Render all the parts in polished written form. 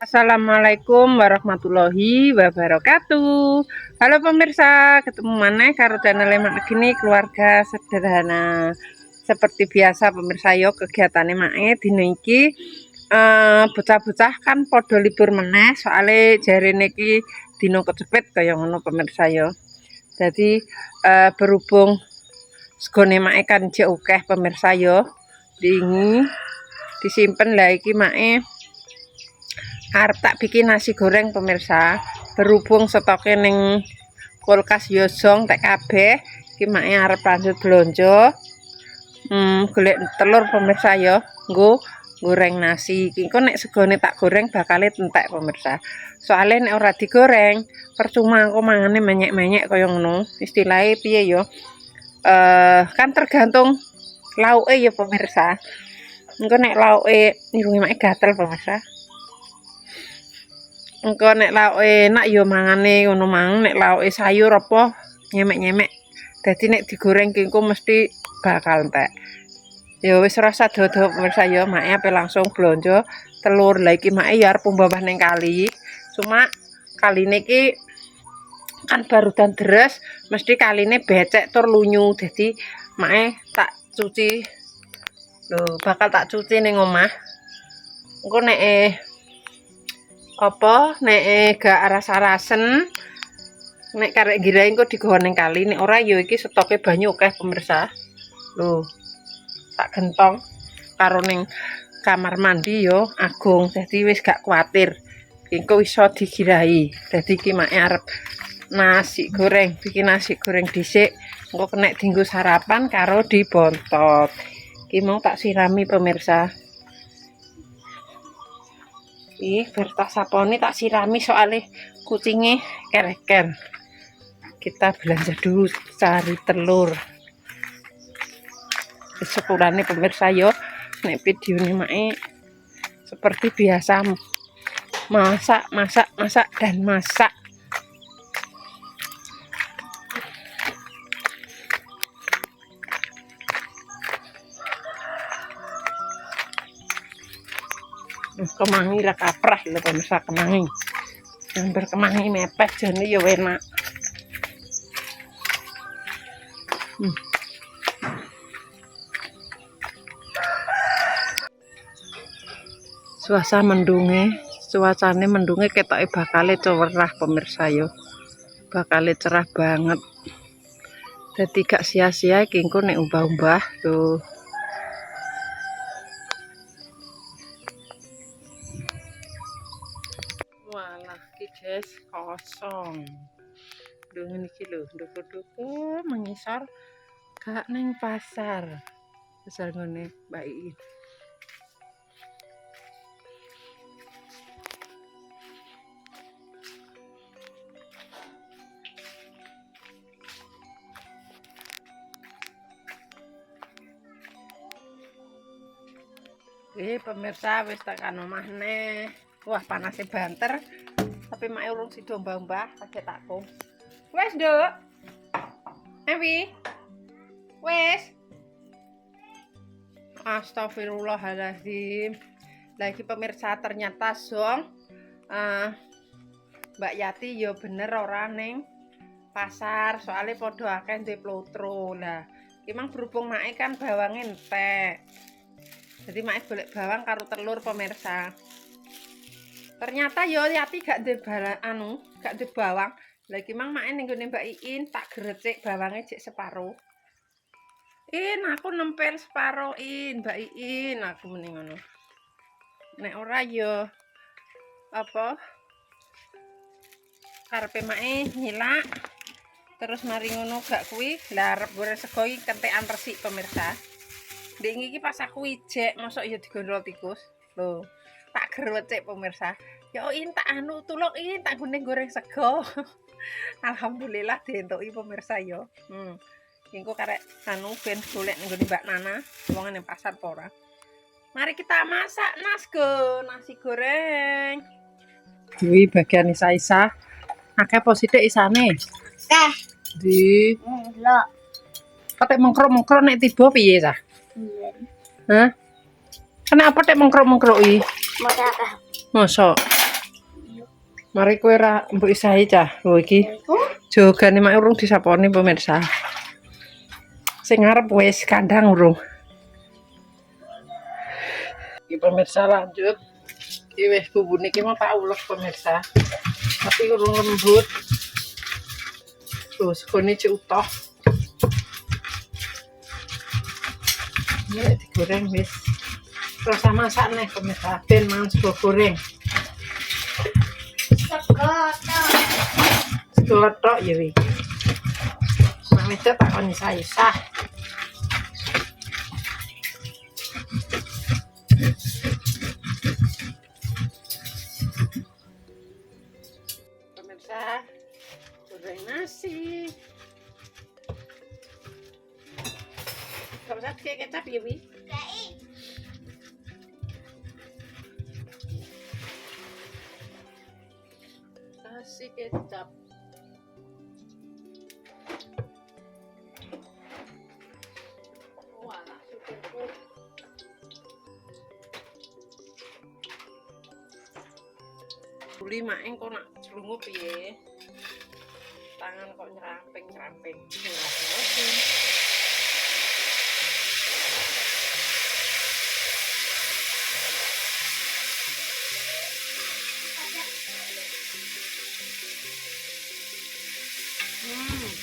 Assalamualaikum warahmatullahi wabarakatuh. Halo pemirsa, ketemu mana karo channel Mak gini keluarga sederhana. Seperti biasa pemirsa yo kegiatannya Mae dino iki bocah-bocah kan podo libur meneh soalnya jarine iki dino kecepet kaya ngono pemirsa yo. Jadi berhubung segone Mae kan jek akeh pemirsa yo. Dingi disimpen lah iki Mae arep tak bikin nasi goreng pemirsa. Berhubung stoknya ning kulkas yosong tak kabeh iki mae arep lanjut blonjo. Golek telur pemirsa ya, nggo goreng nasi. Iki kok nek segone tak goreng bakal entek pemirsa. Soalnya nek ora digoreng percuma aku mangane menyek-menyek kaya ngono. Istilahnya piye ya? Kan tergantung lauke ya pemirsa. Engko nek lauke irunge mek gatel pemirsa. Engko nek lauk enak ya mangane ngono mang, nek lauke sayur apa nyemek-nyemek. Dadi nek digoreng ki engko mesti bakal entek. Ya wis rasa dodo pemirsa ya, mae ape langsung blonjo telur. Lah iki mae ya arep mbah ning kali. Cuma kaline iki kan barudan deres, mesti kaline becek tur lunyu. Dadi mae tak cuci. Lho, bakal tak cuci ning omah. Engko nek gak rasa-rasen nek karek girahe engko digawa ning kali, nek ora ya iki stoke banyu akeh pemirsa. Lho, tak gentong karo ning kamar mandi yo agung, dadi wis gak kuatir engko iso digirahi. Dadi iki mak arep nasi goreng, bikin nasi goreng dhisik engko kena dienggo sarapan karo dibontot. Iki mau tak sirami pemirsa. Bertas sapone tak sirami soalnya kucingnya kereker. Kita belanja dulu cari telur. Sepulane pemirsa yo, nek video ini mae seperti biasa masak dan masak. Kemangi lah kaprah lho pemirsa, kemangi. Yang berkemangi mepet jane ya enak. Cuacane mendunge ketoke bakale cerah pemirsa yo. Bakale cerah banget. Dadi gak sia-sia iki engko nek umbah-umbah tuh. Walah iki guys kosong. Lho ngene iki lho, ndoko-ndoko mengisor gak ning pasar. Besar ngene Mbak Iin. Pemirsa wis tekan omah neh. Wah panasnya banter. Tapi mak urung sido mbah-mbah kaget aku. Wes, Nduk. Ewi. Wes. Astagfirullahaladzim. Lagi pemirsa ternyata zong Mbak Yati yo bener ora ning pasar, soalnya podo akeh duwe plotro. Lah, emang berhubung mak kan bawange entek. Jadi mak golek bawang karo telur pemirsa. Ternyata yo Yati gak duwe gak duwe bawang. Lagi mang mak ning gone Mbak Iin tak grecik bawange jek separo. Aku nempel separo Mbak Iin, aku mending ngono. Nek ora yo apa karepe mak nyilak. Terus mari ngono gak kuwi, lah arep goreng sego iki kentekan resik pemirsa. Ndek iki pas aku ijek, mosok ya digondol tikus. Lho, tak gerwecek pemirsa. Ya In tak tulung In tak gune goreng sego. Alhamdulillah dientuki pemirsa ya. Engko karek ben golek ning Mbak Nana, wong ning pasar apa ora. Mari kita masak nasi goreng. Kuwi bagian isa-isa. Akeh apa sithik isane? Akeh. Di. Lho. Patek mengkrok-mengkrok nek tiba piye ta? Hah? Kenapa tek mengkrok-mengkrok iki? Mosok. Mosok. Mari kowe ra mbok isahi cah. Lho iki jogane mak urung disaponi pemirsa. Sing ngarep wis kandang urung. Iki pemirsa lanjut. Iki wis bumbune iki mau tak ulek pemirsa. Tapi urung lembut. Tuh segone cek utuh. Ya digoreng wis. Terus masak nih pemirsa. Ben mangan sego goreng. Sego tok ya wi. Mak wedok tak kon isah-isah. Pemirsa, goreng nasi. Kau usah pakai kecap ya wi. Kasih kecap. Walah, syukur. Buli maeng kok nak selungup piye? Tangan kok nyeramping-nyeramping.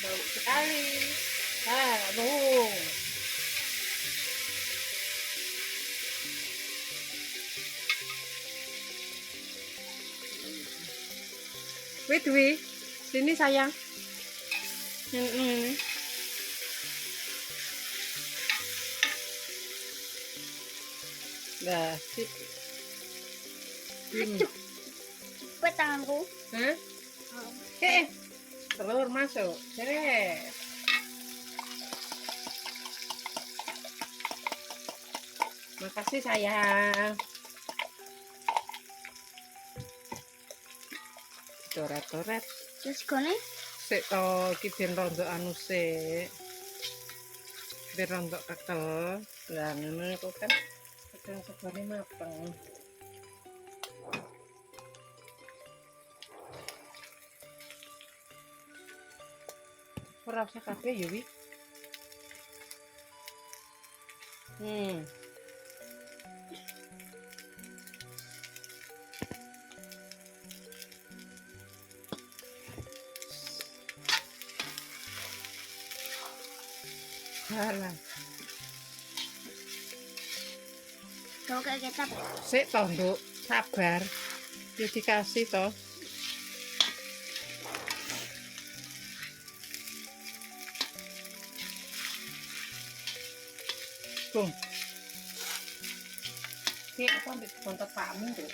Bau sekali. Bung. Dwi, sini sayang. Nah, sip. Cepet tanganku. Hah? Telur masuk. Seret. Makasih sayang. Coret-coret. Terus gone? Sik to iki ben rondo anu sik. Ben rondo kekel. Lah ngono iku kan kadang segone mateng. Ora usah kabeh ya wi. Halah. Kau kayak kecap. Sik to, Nduk. Sabar. Ya dikasih to. Bung. Ki apa ndek kontot pakmu, Nduk?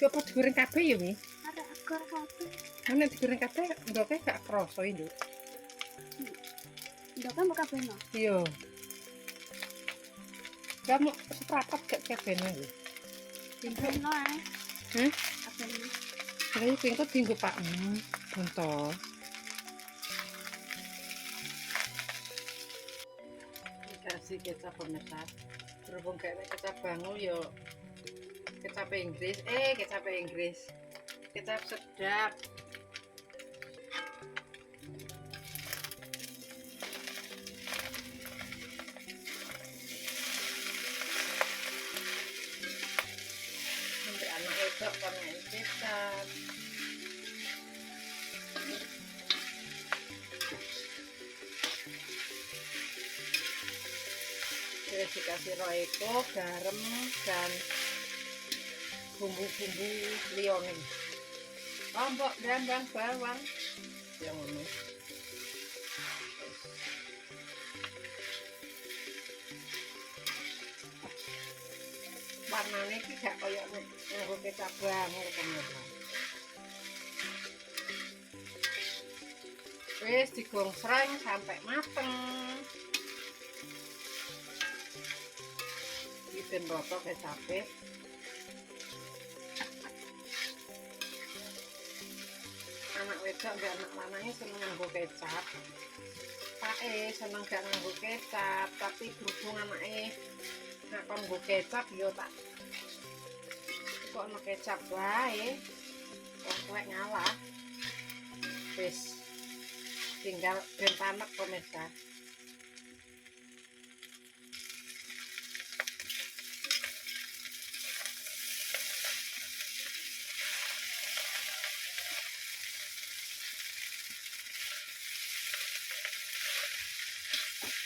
Ki apa digoreng kabeh ya, Mi? Ada ekor kabeh. Nek digoreng kabeh ndoke gak kroso iki, Nduk. Ndok kan buka beno. Iya. Kamu seprapat gak kabehne lho. Beno ae. Hah? Kabehne. Lah iki engko dienggo pakmu. Contoh. Kasih kecap pemirsa. Berhubung kayak kecap bangu yo kecap Inggris. Kecap Inggris. Kecap sedap. Sampai anak wedok komen kecap. Terus dikasih roiko, garam, dan bumbu-bumbu liyane. Lombok gambang bawang. Yang ngono. Warnane iki gak kaya nganggo kecap banget pemirsa. Wis digongsreng sampai mateng. Iki ben rata kecape. Anak wedok mbek anak lanange seneng nganggo kecap. Pake seneng gak nganggo kecap, tapi berhubung anake nek kon nggo kecap yo tak kok ono kecap wae. Wong tuwek ngalah. Wis tinggal ben panek pemirsa.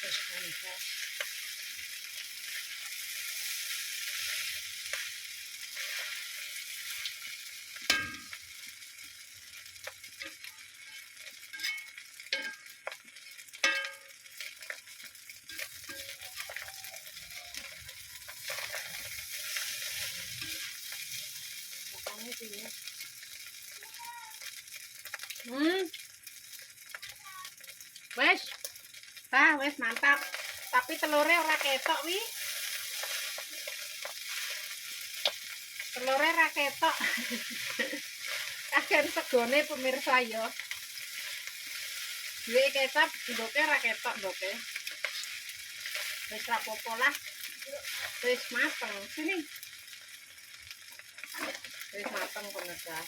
Wis pemirsa. Makanya sih. Wes. Wes mantap. Tapi telurnya ora ketok wi. Telurnya ora ketok. Kagen segone pemirsa yo. Duwe kecap ndoke ora ketok ndoke. Wis rapopo lah. Wis mateng. Sini. Wis mateng pemirsa.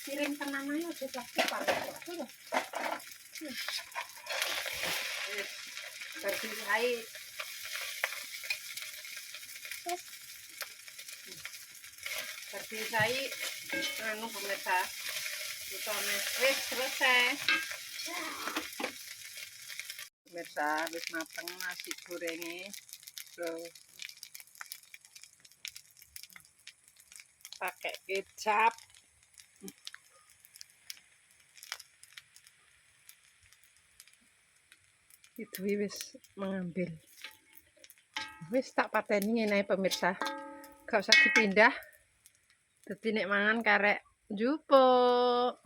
Kirim tenan ae aja plastik paling. Wis bersih ae. Bersih ae anu pemirsa. Utama wis selesai. Pemirsa wis mateng nasi gorengnya. Pakai kecap. Itu wis mengambil. Wis tak pateni ngene pemirsa. Gak usah dipindah. Dadi nek mangan karek njupuk.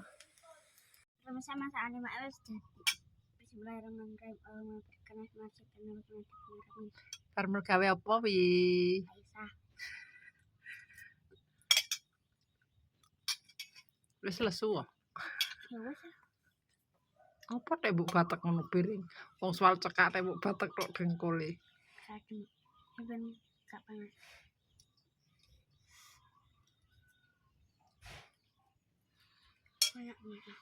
Sama-sama saat ini wis jadi. Bismillahirrahmanirrahim. Allahumma berkenan masuk dan Parmel gawe apa wi? Aisyah. Wis lesu. Ya wis. Apa nek mbok batek ngono piring? Wong soal cekak nek mbok batek tok dengkule. Tadi ben gak panas. Banyak banget.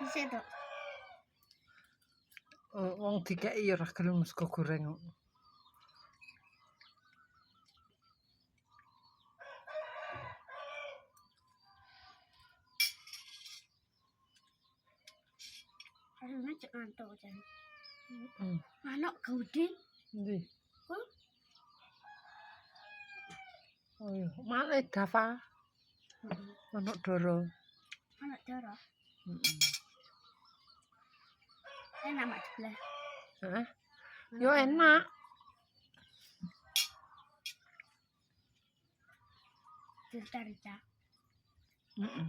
Bisa tuh. Wong dikeki ora gelem sego goreng. Karena cek ngantuk jan. Anak gede. Ndi? Hah? Oh iya, male Dava. Anak Doro. Anak darah. Heeh. Enak mak sebelah. Heeh. Yo enak. Cerita-cerita. Heeh.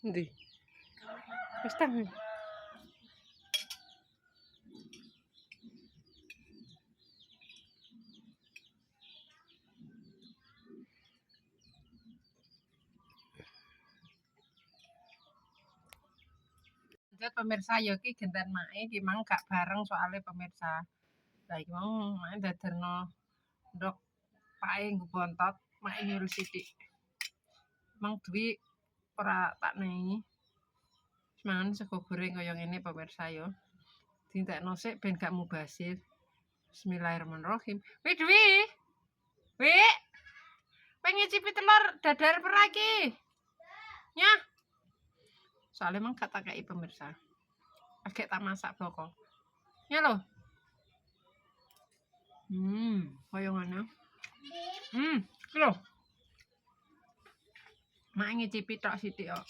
Endi? Wis tangan. Lanjut pemirsa ya iki genten mae iki mang gak bareng soalnya pemirsa. Lah iki mau mae daderno ndok pae nggo bontot, mae nyuruh sithik. Mang duwi ora tak nehi. Mangan sego goreng kaya ngene pemirsa ya. Dintekno sik ben gak mubazir. Bismillahirrahmanirrahim. Wi Dwi. Wi. Pengen ngicipi telur dadar pera iki. Nyah. Soalnya emang gak tak kei pemirsa. Agak tak masak bloko. Ya lo. Kaya ngene. Iki lho. Mak ngicipi tok sithik kok.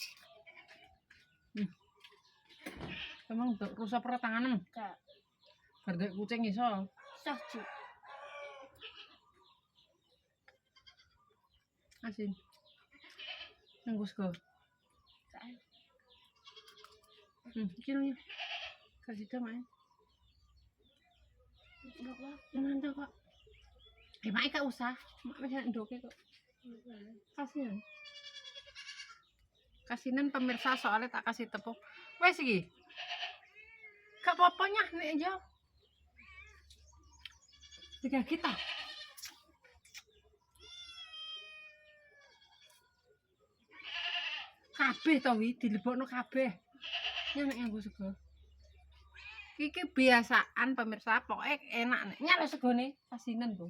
Emang rusak pertanganan. Gak. Bardek kucing iso. Soju. Asin. Nunggu sego. Gak. Iki lho ya. Kasih ta mak. Mantap kok. Mak gak usah. Mak wis ndoke kok. Kasihan. Kasinan pemirsa soalnya tak kasih tepung. Wes iki. Gak apa-apa nyah nek yo. Tiga kita. Kabeh to wi dilebokno kabeh. Nyah nek nganggo sego. Iki biasaan pemirsa pokoke enak nek nyalo segone kasinan Bu.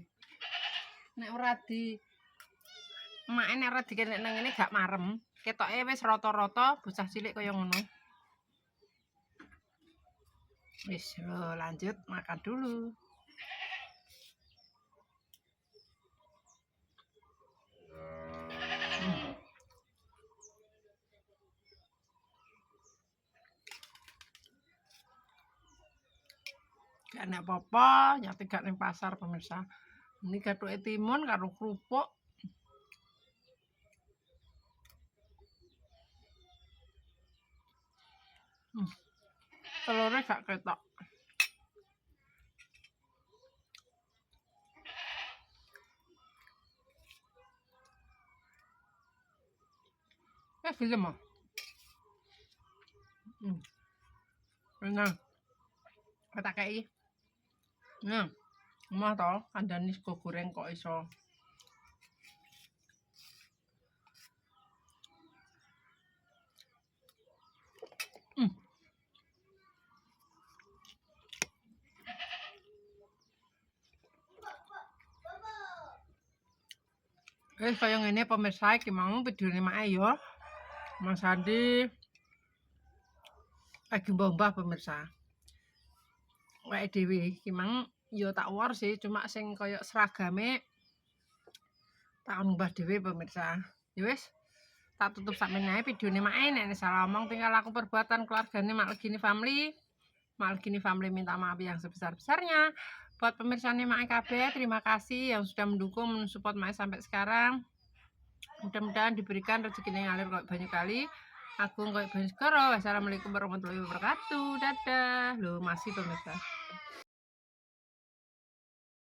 Nek ora di mak nek ora dikenek nang ngene gak marem. Ketoke wis rata-rata bocah cilik kaya ngono. Wis lho lanjut makan dulu. Gak enak apa-apa, nyate gak ning pasar pemirsa. Ini gathuke timun karo kerupuk. Telurnya gak ketok. Film ah. Enak. Tak kei. Nah, mah to kandhane sego goreng kok iso. Wis kaya ngene pemirsa iki mau videone mak ya. Mas Andi lagi mbah pemirsa. Wae dhewe iki mang ya tak war sih cuma sing kaya seragame tak mbah dhewe pemirsa. Ya wis tak tutup sampeyan ae videone mak nek salah omong tinggal aku perbuatan keluargane Mak Legini Family. Mak Legini Family minta maaf yang sebesar-besarnya. Buat pemirsane Mak KB, terima kasih yang sudah mendukung, mensupport Mak sampai sekarang. Mudah-mudahan diberikan rezeki yang ngalir kayak banyak kali. Agung kayak banyak segoro. Wassalamualaikum warahmatullahi wabarakatuh. Dadah. Loh, masih pemirsa.